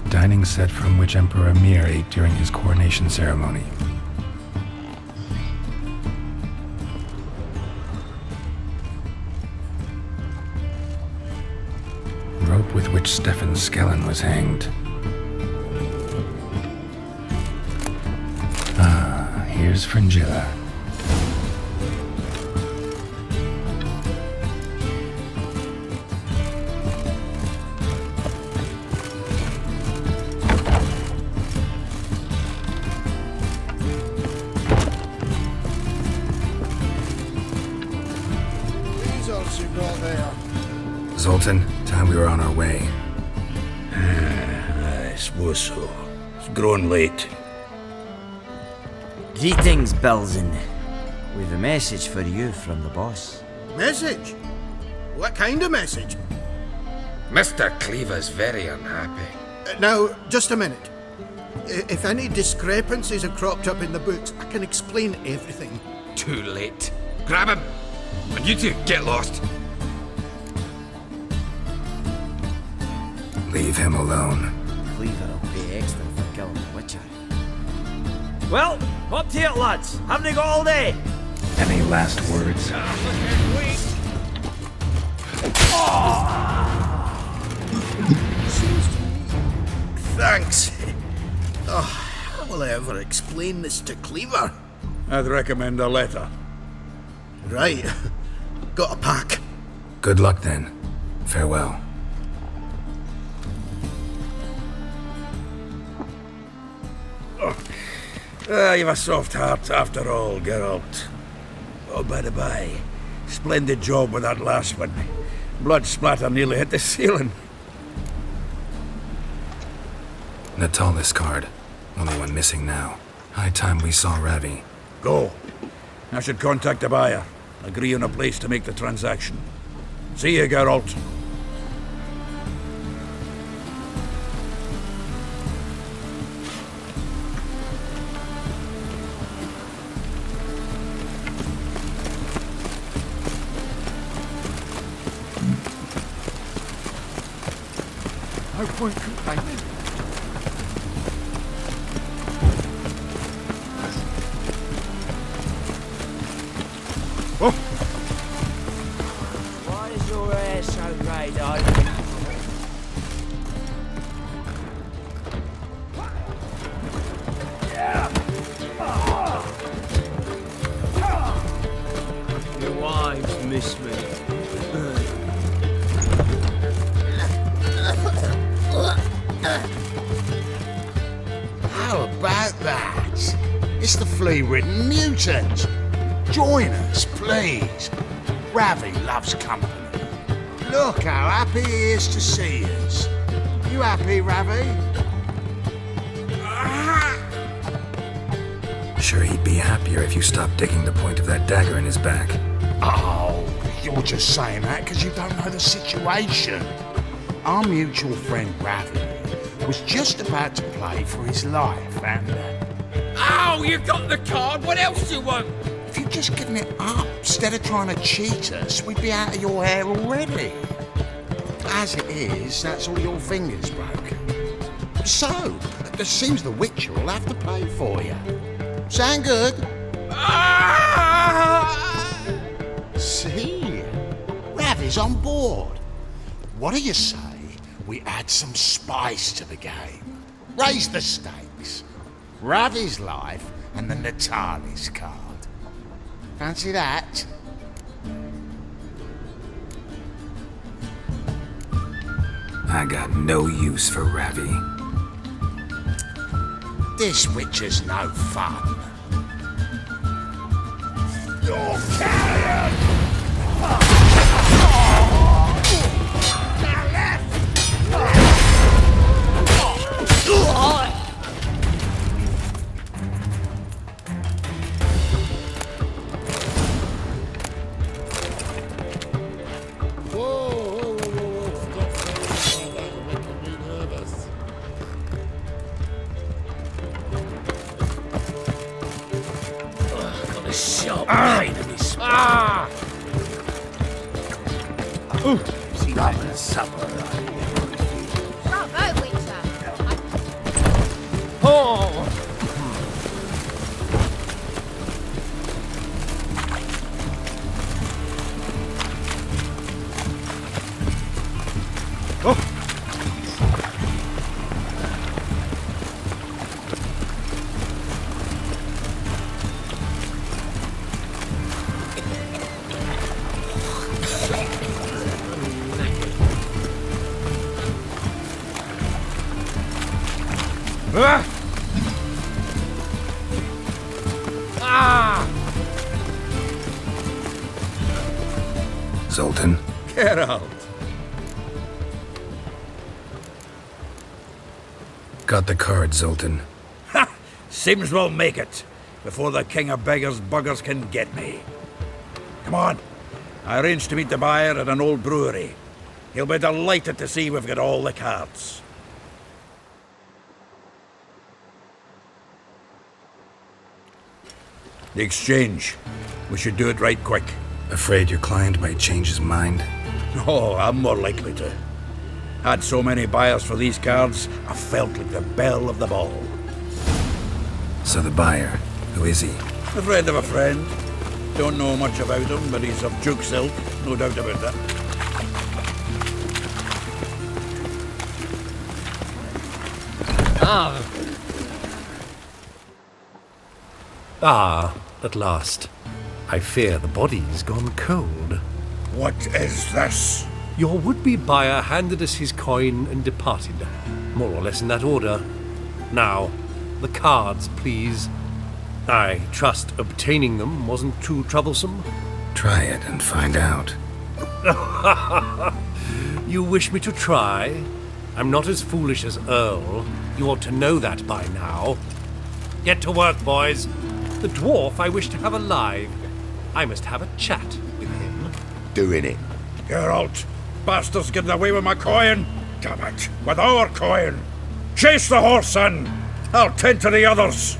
Dining set from which Emperor Mir ate during his coronation ceremony. Rope with which Stefan Skellen was hanged. Ah, here's Fringilla. Zoltan, time we were on our way. I suppose so. It's growing late. Greetings, Belzen. We've a message for you from the boss. Message? What kind of message? Mr. Cleaver's very unhappy. Now, just a minute. If any discrepancies have cropped up in the books, I can explain everything. Too late. Grab him! And you two, get lost. Leave him alone. Cleaver will pay extra for killing the Witcher. Well, up to it, lads. Haven't they got all day? Any last words? Thanks. Oh, how will I ever explain this to Cleaver? I'd recommend a letter. Right. Got a pack. Good luck then. Farewell. You've a soft heart after all, Geralt. Oh, by the by, splendid job with that last one. Blood splatter nearly hit the ceiling. Natalis card. Only one missing now. High time we saw Ravi. Go. I should contact the buyer. Agree on a place to make the transaction. See you, Geralt. No point complaining. Why is your hair so grey, darling? Your wives miss me. How about that? It's the flea-ridden mutant. Join us, please. Ravi loves company. Look how happy he is to see us. You happy, Ravi? Sure, he'd be happier if you stopped digging the point of that dagger in his back. Oh, you're just saying that because you don't know the situation. Our mutual friend Ravi was just about to play for his life, and... Oh, you got the card. What else do you want? If you'd just given it up instead of trying to cheat us, we'd be out of your hair already. As it is, that's all your fingers broken. So, it seems the Witcher will have to pay for you. Sound good? See? Ravi's on board. What do you say we add some spice to the game? Raise the stakes. Ravi's life and the Natalis card. Fancy that? I got no use for Ravi. This witcher's no fun. You're carrion! Now left! Sharp pain in his spine. Ooh, see that in supper. Bravo, Witcher. Oh! Zoltan? Get out. Got the card, Zoltan. Ha! Seems we'll make it, before the king of beggars buggers can get me. Come on. I arranged to meet the buyer at an old brewery. He'll be delighted to see we've got all the cards. The exchange. We should do it right quick. Afraid your client might change his mind? Oh, I'm more likely to. Had so many buyers for these cards, I felt like the belle of the ball. So the buyer, who is he? A friend of a friend. Don't know much about him, but he's of Duke's ilk, no doubt about that. Ah, at last. I fear the body's gone cold. What is this? Your would-be buyer handed us his coin and departed, more or less in that order. Now, the cards, please. I trust obtaining them wasn't too troublesome. Try it and find out. You wish me to try? I'm not as foolish as Earl. You ought to know that by now. Get to work, boys. The dwarf I wish to have alive. I must have a chat with him. Doing it. Geralt, bastards getting away with my coin. Damn it, with our coin. Chase the horse in. I'll tend to the others.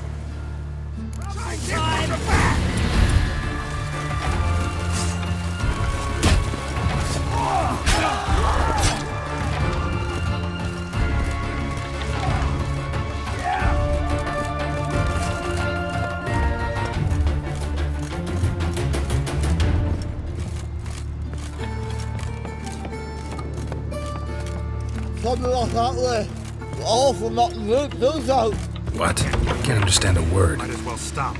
Something like that way. Awful not to look those out. What? Can't understand a word. Might as well stop.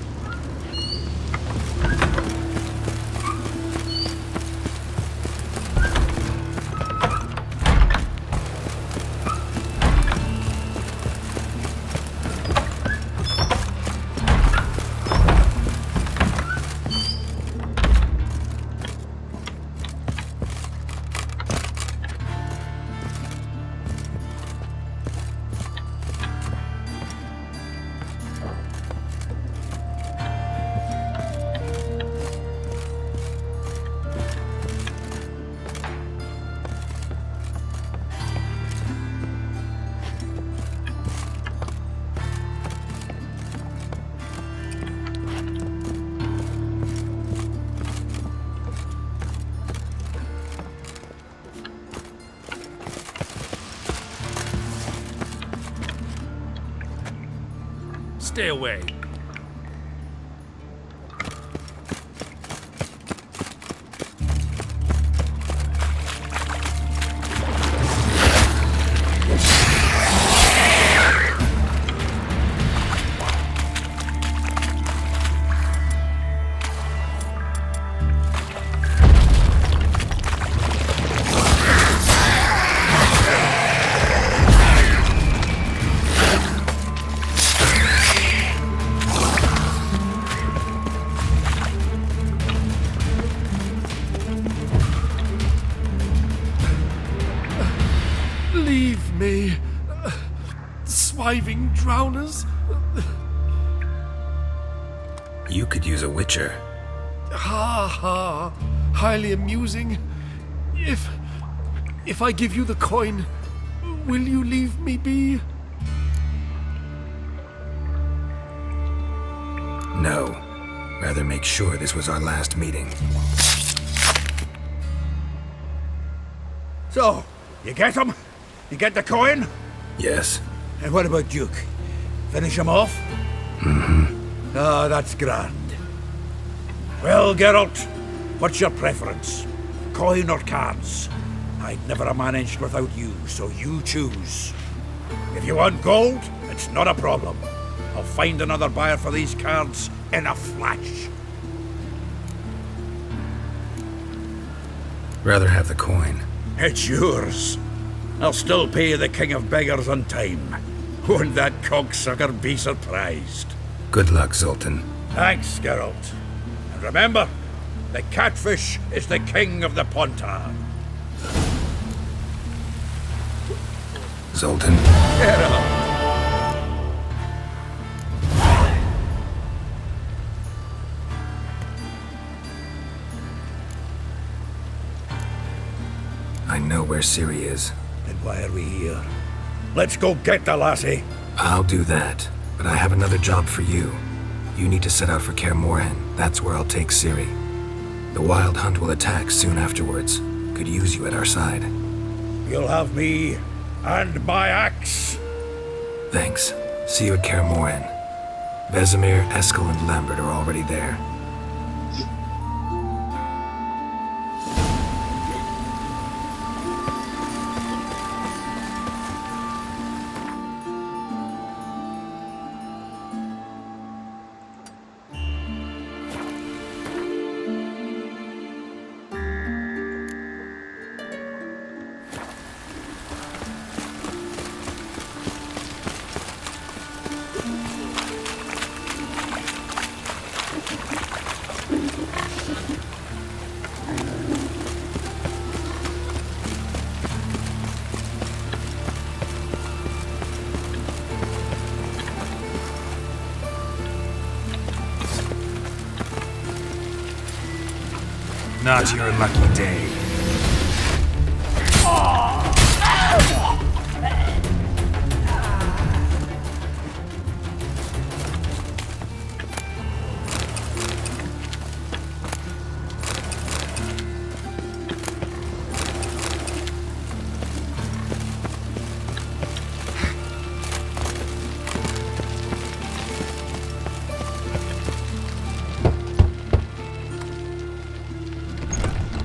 Stay away. Leave me, swiving drowners. You could use a witcher. Ha ha, highly amusing. If I give you the coin, will you leave me be? No. Rather make sure this was our last meeting. So, you get him? You get the coin? Yes. And what about Duke? Finish him off? Mm-hmm. Ah, that's grand. Well, Geralt, what's your preference? Coin or cards? I'd never have managed without you, so you choose. If you want gold, it's not a problem. I'll find another buyer for these cards in a flash. Rather have the coin. It's yours. I'll still pay the King of Beggars on time. Won't that cocksucker be surprised? Good luck, Zoltan. Thanks, Geralt. And remember, the catfish is the king of the Pontar. Zoltan. Geralt. I know where Ciri is. Then why are we here? Let's go get the lassie. I'll do that, but I have another job for you. You need to set out for Kaer Morhen. That's where I'll take Ciri. The Wild Hunt will attack soon afterwards. Could use you at our side. You'll have me and my axe. Thanks. See you at Kaer Morhen. Vesemir, Eskel, and Lambert are already there. Not your lucky day.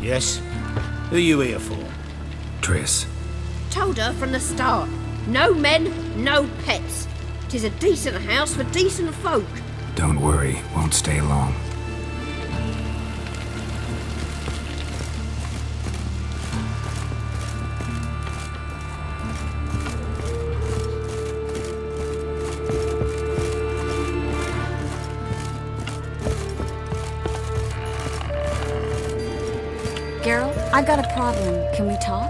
Yes? Who are you here for? Triss. Told her from the start. No men, no pets. 'Tis a decent house for decent folk. Don't worry, won't stay long. Geralt, I've got a problem. Can we talk?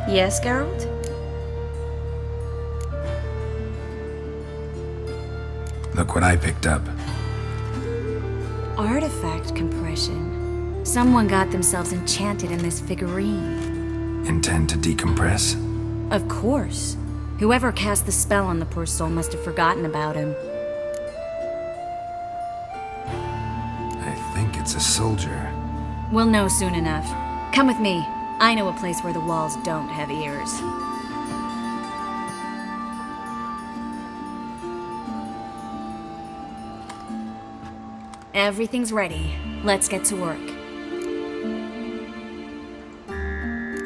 Yes, Geralt? Look what I picked up. Artifact compression. Someone got themselves enchanted in this figurine. Intend to decompress? Of course. Whoever cast the spell on the poor soul must have forgotten about him. I think it's a soldier. We'll know soon enough. Come with me. I know a place where the walls don't have ears. Everything's ready. Let's get to work.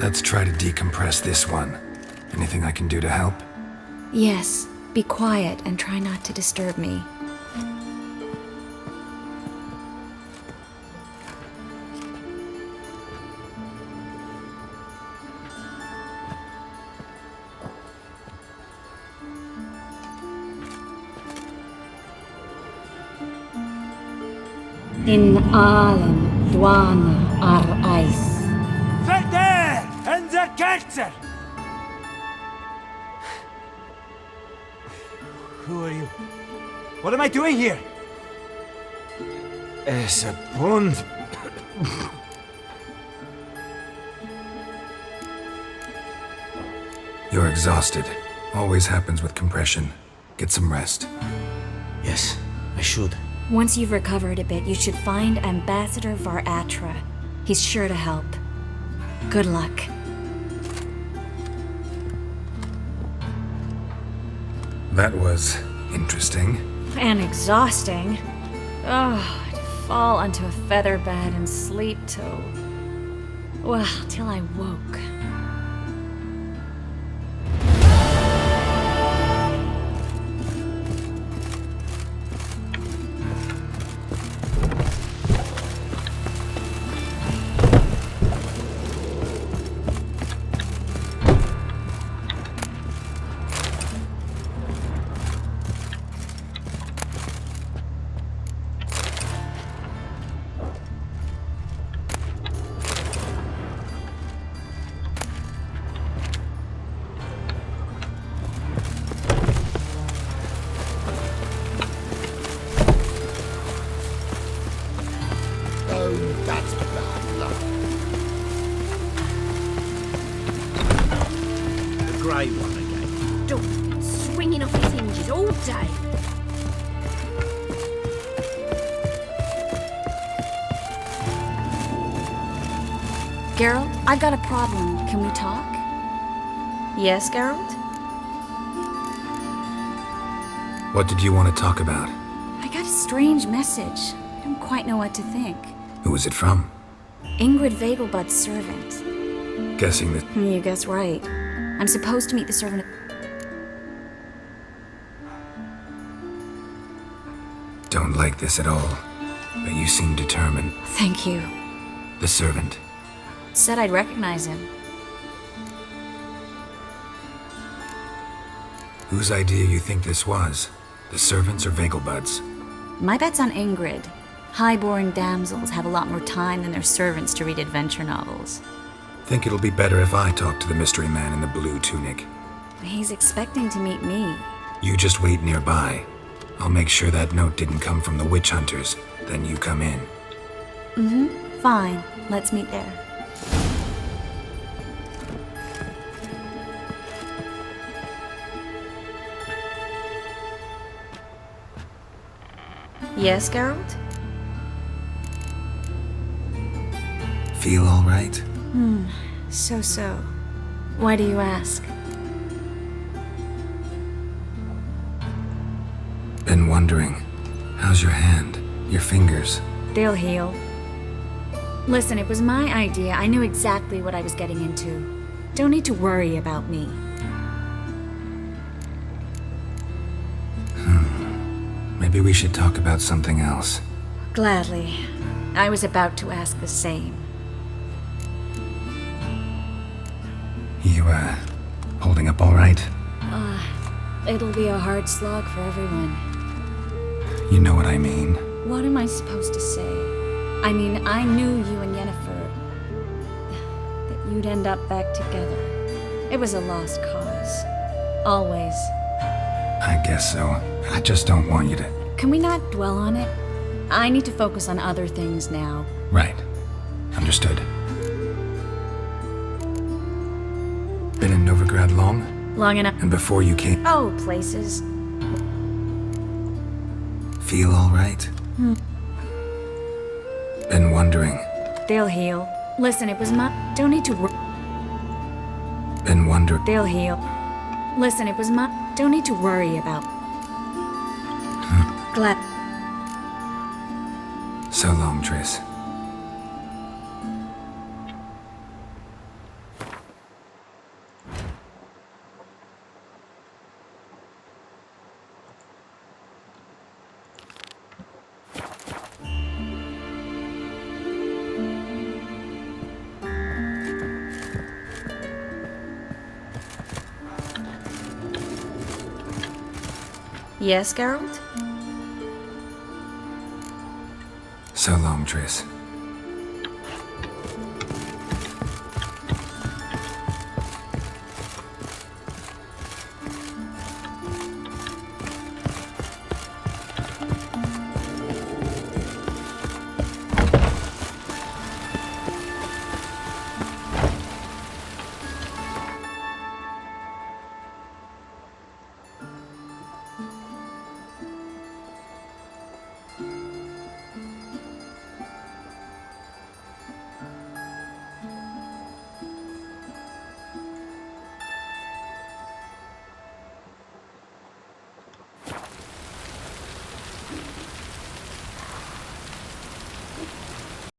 Let's try to decompress this one. Anything I can do to help? Yes, be quiet and try not to disturb me. In allen dwana ar eis. Verder! And the Kelter! Who are you? What am I doing here? It's a bond. You're exhausted. Always happens with compression. Get some rest. Yes, I should. Once you've recovered a bit, you should find Ambassador Varatra. He's sure to help. Good luck. That was interesting. And exhausting. Oh, to fall onto a feather bed and sleep till... well, till I woke. That's bad luck. The grey one again. Don't be swinging off his hinges all day. Geralt, I've got a problem. Can we talk? Yes, Geralt? What did you want to talk about? I got a strange message. I don't quite know what to think. Who was it from? Ingrid Vegelbud's servant. Guessing that... You guess right. I'm supposed to meet the servant... Don't like this at all, but you seem determined. Thank you. The servant. Said I'd recognize him. Whose idea you think this was? The servants or Vegelbud's? My bet's on Ingrid. High-born damsels have a lot more time than their servants to read adventure novels. Think it'll be better if I talk to the mystery man in the blue tunic. He's expecting to meet me. You just wait nearby. I'll make sure that note didn't come from the witch hunters. Then you come in. Mm-hmm. Fine. Let's meet there. Yes, Geralt? Feel all right? So. Why do you ask? Been wondering. How's your hand? Your fingers? They'll heal. Listen, it was my idea. I knew exactly what I was getting into. Don't need to worry about me. Maybe we should talk about something else. Gladly. I was about to ask the same. You, holding up all right? It'll be a hard slog for everyone. You know what I mean. What am I supposed to say? I mean, I knew you and Yennefer... that you'd end up back together. It was a lost cause. Always. I guess so. I just don't want you to... Can we not dwell on it? I need to focus on other things now. Right. Understood. Been in Novigrad long? Long enough. And before you came... Oh, places. Feel all right? Been wondering. They'll heal. Listen, it was my... Don't need to worry. Been wondering. They'll heal. Listen, it was my... Don't need to worry about... Glad... So long, Triss. Yes, Geralt? So long, Triss.